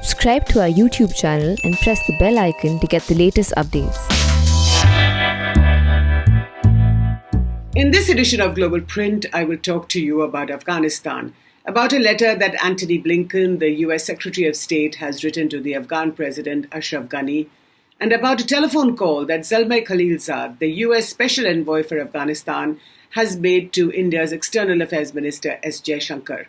Subscribe to our YouTube channel and press the bell icon to get the latest updates. In this edition of Global Print, I will talk to you about Afghanistan, about a letter that Antony Blinken, the US Secretary of State, has written to the Afghan President Ashraf Ghani, and about a telephone call that Zalmay Khalilzad, the US Special Envoy for Afghanistan, has made to India's External Affairs Minister S. Jaishankar.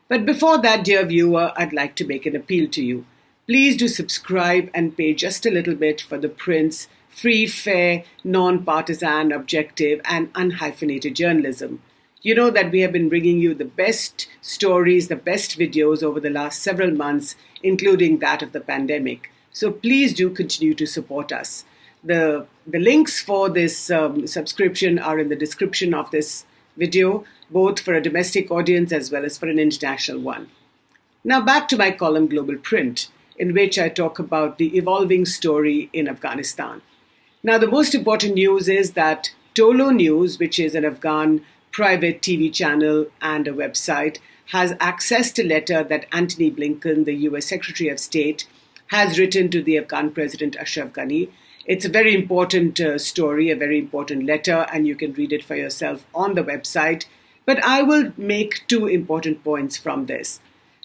But before that, dear viewer, I'd like to make an appeal to you. Please do subscribe and pay just a little bit for The Print's free, fair, non-partisan, objective, and unhyphenated journalism. You know that we have been bringing you the best stories, the best videos over the last several months, including that of the pandemic. So please do continue to support us. The links for this subscription are in the description of this video, both for a domestic audience as well as for an international one. Now back to my column Global Print, in which I talk about the evolving story in Afghanistan. Now the most important news is that Tolo News, which is an Afghan private TV channel and a website, has accessed a letter that Antony Blinken, the US Secretary of State, has written to the Afghan President Ashraf Ghani. It's a very important story, a very important letter, and you can read it for yourself on the website. But I will make two important points from this.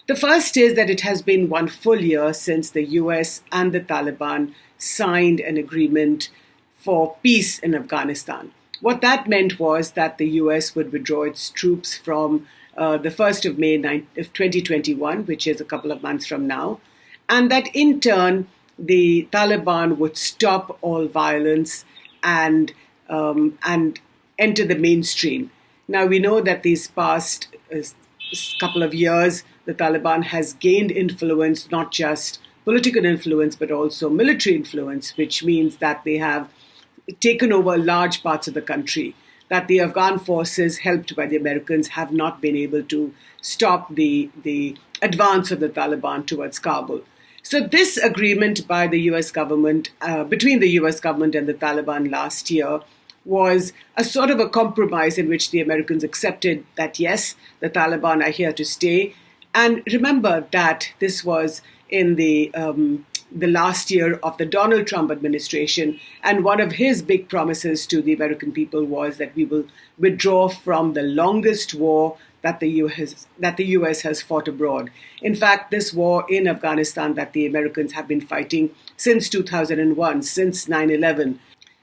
The first is that it has been 1 full year since the US and the Taliban signed an agreement for peace in Afghanistan. What that meant was that the US would withdraw its troops from the 1st of May 2021, which is a couple of months from now, and that in turn, the Taliban would stop all violence and enter the mainstream. Now, we know that these past couple of years, the Taliban has gained influence, not just political influence, but also military influence, which means that they have taken over large parts of the country, that the Afghan forces, helped by the Americans, have not been able to stop the advance of the Taliban towards Kabul. So this agreement by the US government, between the US government and the Taliban last year, was a sort of a compromise in which the Americans accepted that, yes, the Taliban are here to stay. And remember that this was in the last year of the Donald Trump administration. And one of his big promises to the American people was that we will withdraw from the longest war that the US has fought abroad. In fact, this war in Afghanistan that the Americans have been fighting since 2001, since 9/11.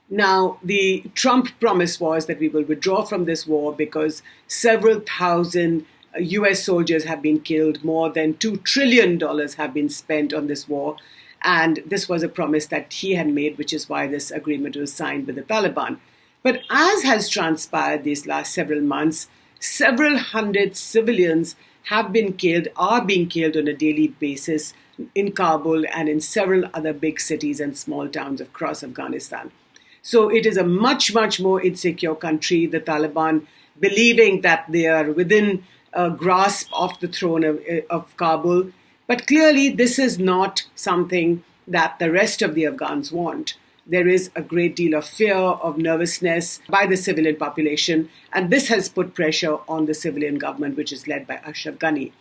Now, the Trump promise was that we will withdraw from this war because several thousand US soldiers have been killed, more than $2 trillion have been spent on this war. And this was a promise that he had made, which is why this agreement was signed with the Taliban. But as has transpired these last several months, several hundred civilians have been killed, are being killed on a daily basis in Kabul and in several other big cities and small towns across Afghanistan. So it is a much, much more insecure country. The Taliban, believing that they are within a grasp of the throne of Kabul. But clearly, this is not something that the rest of the Afghans want. There is a great deal of fear, of nervousness by the civilian population, and this has put pressure on the civilian government, which is led by Ashraf Ghani.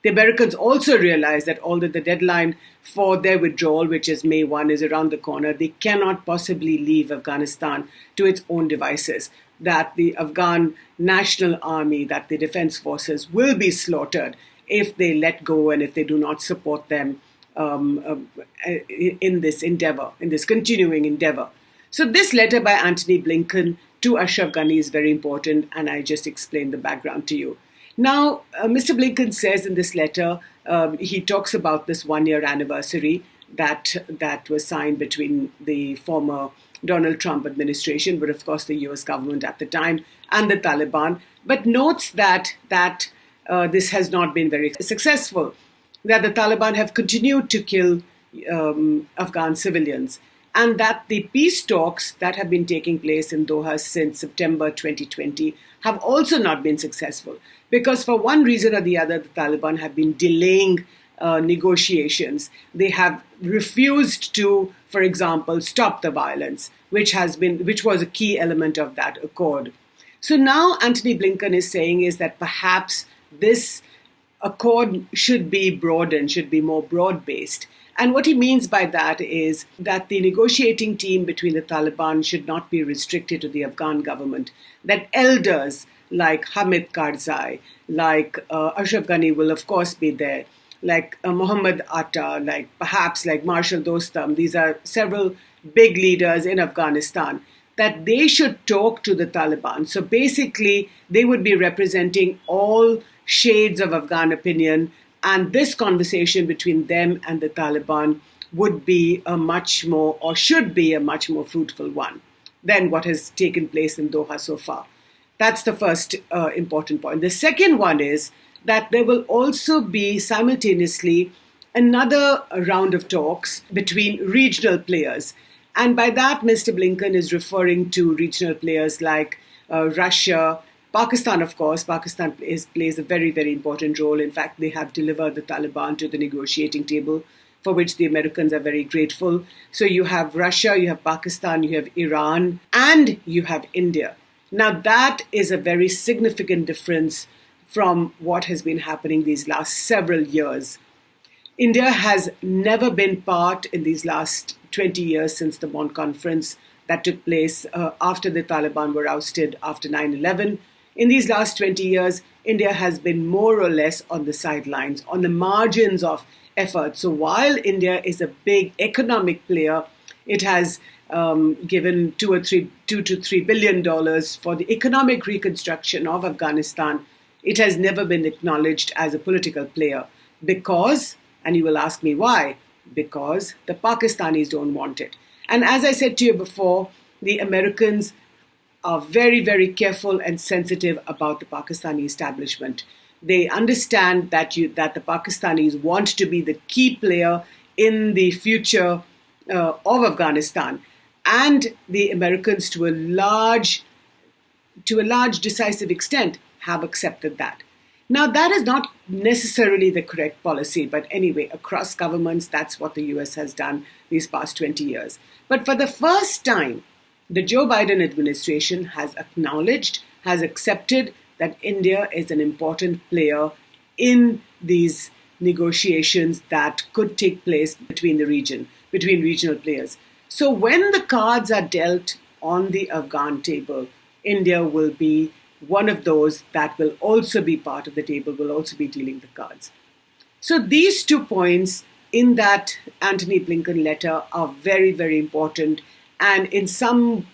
The Americans also realize that although the deadline for their withdrawal, which is May 1, is around the corner, they cannot possibly leave Afghanistan to its own devices, that the Afghan National Army, that the defense forces will be slaughtered if they let go and if they do not support them in this endeavor, in this continuing endeavor. So this letter by Antony Blinken to Ashraf Ghani is very important, and I just explained the background to you. Now, Mr. Blinken says in this letter, he talks about this 1-year anniversary that was signed between the former Donald Trump administration, but of course the US government at the time, and the Taliban, but notes that this has not been very successful, that the Taliban have continued to kill Afghan civilians, and that the peace talks that have been taking place in Doha since September 2020 have also not been successful. Because for one reason or the other, the Taliban have been delaying negotiations. They have refused to, for example, stop the violence, which was a key element of that accord. So now Antony Blinken is saying is that perhaps this accord should be broadened, should be more broad-based. And what he means by that is that the negotiating team between the Taliban should not be restricted to the Afghan government, that elders like Hamid Karzai, like Ashraf Ghani will of course be there, like Mohammad Atta, like Marshal Dostum. These are several big leaders in Afghanistan, that they should talk to the Taliban. So basically, they would be representing all shades of Afghan opinion, and this conversation between them and the Taliban would be a much more, or should be a much more fruitful one than what has taken place in Doha so far. That's the first important point. The second one is that there will also be simultaneously another round of talks between regional players. And by that, Mr. Blinken is referring to regional players like Russia, Pakistan, of course. Pakistan plays a very, very important role. In fact, they have delivered the Taliban to the negotiating table, for which the Americans are very grateful. So you have Russia, you have Pakistan, you have Iran, and you have India. Now, that is a very significant difference from what has been happening these last several years. India has never been part in these last 20 years since the Bonn conference that took place after the Taliban were ousted after 9/11. In these last 20 years, India has been more or less on the sidelines, on the margins of effort. So while India is a big economic player, it has given $2 to $3 billion for the economic reconstruction of Afghanistan. It has never been acknowledged as a political player because, and you will ask me why, because the Pakistanis don't want it. And as I said to you before, the Americans are very, very careful and sensitive about the Pakistani establishment. They understand that the Pakistanis want to be the key player in the future of Afghanistan. And the Americans, to a large decisive extent, have accepted that. Now, that is not necessarily the correct policy, but anyway, across governments, that's what the US has done these past 20 years. But for the first time, the Joe Biden administration has acknowledged, has accepted that India is an important player in these negotiations that could take place between regional players. So when the cards are dealt on the Afghan table, India will be one of those that will also be part of the table, will also be dealing the cards. So these 2 points in that Antony Blinken letter are very, very important. And in some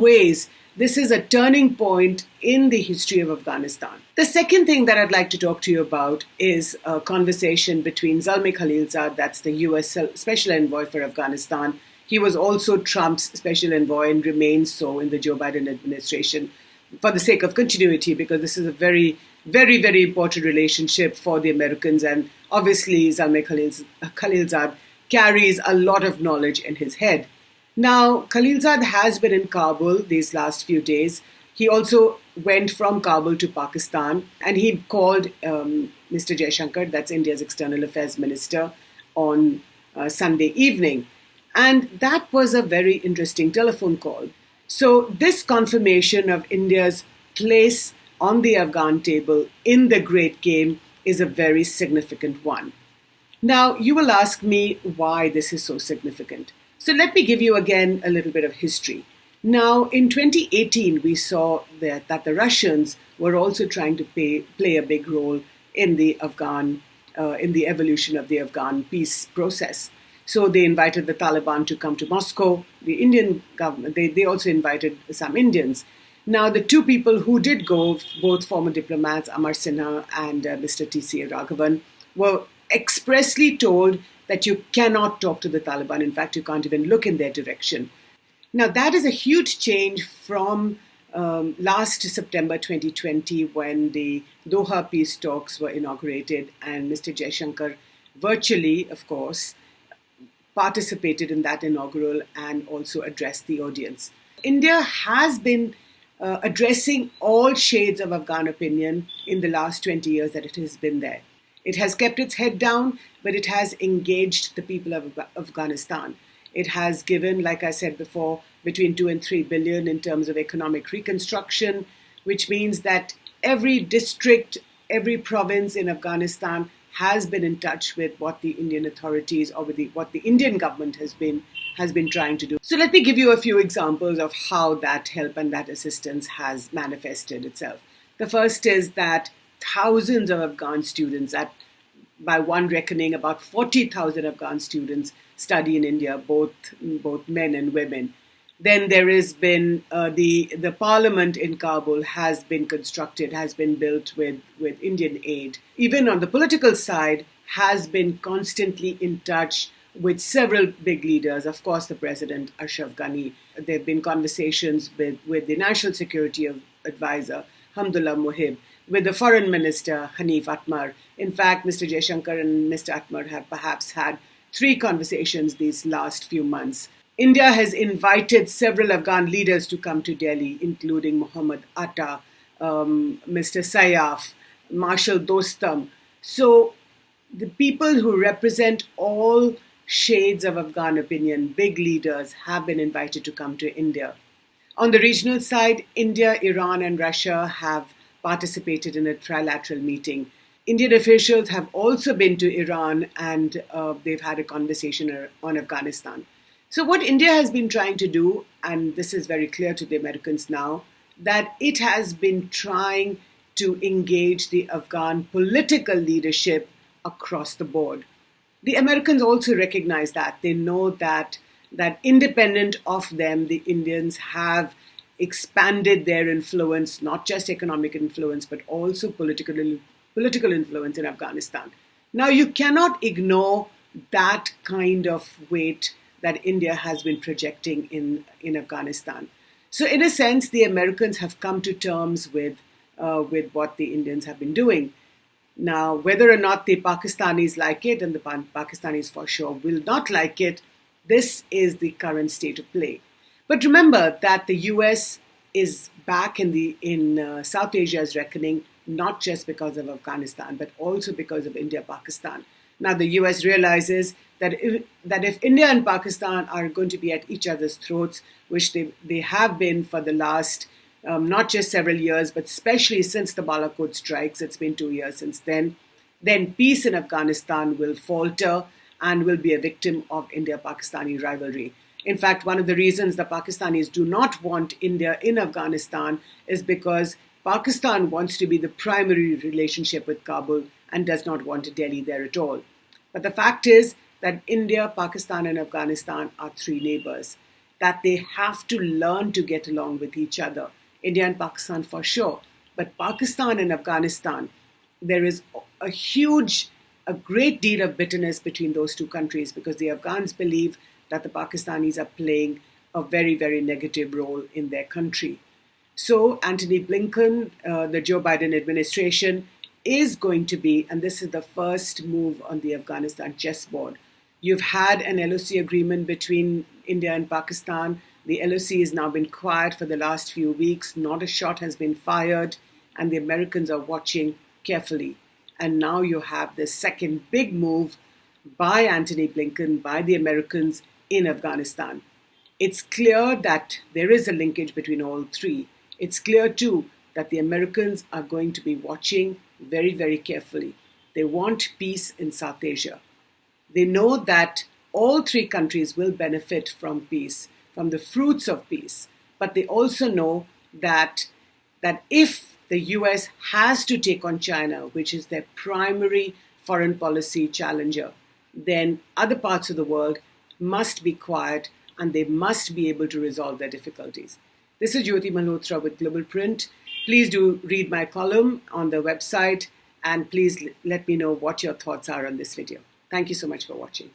ways, this is a turning point in the history of Afghanistan. The second thing that I'd like to talk to you about is a conversation between Zalmay Khalilzad, that's the US Special Envoy for Afghanistan. He was also Trump's Special Envoy and remains so in the Joe Biden administration, for the sake of continuity, because this is a very, very, very important relationship for the Americans. And obviously, Zalmay Khalilzad carries a lot of knowledge in his head. Now, Khalilzad has been in Kabul these last few days. He also went from Kabul to Pakistan, and he called Mr. Jaishankar, that's India's External Affairs Minister, on Sunday evening. And that was a very interesting telephone call. So this confirmation of India's place on the Afghan table in the great game is a very significant one. Now, you will ask me why this is so significant. So let me give you again a little bit of history. Now, in 2018, we saw that the Russians were also trying to play a big role in the evolution of the Afghan peace process. So they invited the Taliban to come to Moscow. The Indian government, they also invited some Indians. Now, the two people who did go, both former diplomats, Amar Sinha and Mr. T.C. Raghavan, were expressly told that you cannot talk to the Taliban. In fact, you can't even look in their direction. Now, that is a huge change from last September 2020, when the Doha peace talks were inaugurated and Mr. Jaishankar virtually, of course, participated in that inaugural and also addressed the audience. India has been addressing all shades of Afghan opinion in the last 20 years that it has been there. It has kept its head down, but it has engaged the people of Afghanistan. It has given, like I said before, between 2 and 3 billion in terms of economic reconstruction, which means that every district every province in Afghanistan has been in touch with what the Indian authorities or with what the Indian government has been trying to do. So let me give you a few examples of how that help and that assistance has manifested itself. The first is that thousands of Afghan students, by one reckoning, about 40,000 Afghan students study in India, both men and women. Then there has been the parliament in Kabul has been constructed, has been built with Indian aid. Even on the political side, has been constantly in touch with several big leaders. Of course, the president, Ashraf Ghani. There have been conversations with the National Security Advisor, Hamdullah Mohib, with the Foreign Minister, Hanif Atmar. In fact, Mr. Jaishankar and Mr. Atmar have perhaps had 3 conversations these last few months. India has invited several Afghan leaders to come to Delhi, including Muhammad Atta, Mr. Sayyaf, Marshal Dostum. So the people who represent all shades of Afghan opinion, big leaders, have been invited to come to India. On the regional side, India, Iran, and Russia have participated in a trilateral meeting. Indian officials have also been to Iran and they've had a conversation on Afghanistan. So what India has been trying to do, and this is very clear to the Americans now, that it has been trying to engage the Afghan political leadership across the board. The Americans also recognize that. They know that independent of them, the Indians have expanded their influence, not just economic influence, but also political influence in Afghanistan. Now, you cannot ignore that kind of weight that India has been projecting in Afghanistan. So in a sense, the Americans have come to terms with what the Indians have been doing. Now, whether or not the Pakistanis like it, and the Pakistanis for sure will not like it, this is the current state of play. But remember that the US is back in South Asia's reckoning, not just because of Afghanistan, but also because of India-Pakistan. Now, the US realizes that if India and Pakistan are going to be at each other's throats, which they have been for the last not just several years, but especially since the Balakot strikes, it's been 2 years since then peace in Afghanistan will falter and will be a victim of India-Pakistani rivalry. In fact, one of the reasons the Pakistanis do not want India in Afghanistan is because Pakistan wants to be the primary relationship with Kabul and does not want Delhi there at all. But the fact is that India, Pakistan, and Afghanistan are 3 neighbors, that they have to learn to get along with each other. India and Pakistan for sure, but Pakistan and Afghanistan, there is a great deal of bitterness between those 2 countries because the Afghans believe that the Pakistanis are playing a very, very negative role in their country. So Antony Blinken, the Joe Biden administration, is going to be, and this is the first move on the Afghanistan chessboard. You've had an LOC agreement between India and Pakistan. The LOC has now been quiet for the last few weeks. Not a shot has been fired, and the Americans are watching carefully. And now you have the second big move by Antony Blinken, by the Americans in Afghanistan. It's clear that there is a linkage between all 3. It's clear, too, that the Americans are going to be watching very, very carefully. They want peace in South Asia. They know that all 3 countries will benefit from peace, from the fruits of peace. But they also know that if the US has to take on China, which is their primary foreign policy challenger, then other parts of the world must be quiet and they must be able to resolve their difficulties. This is Jyoti Malhotra with Global Print. Please do read my column on the website and please let me know what your thoughts are on this video. Thank you so much for watching.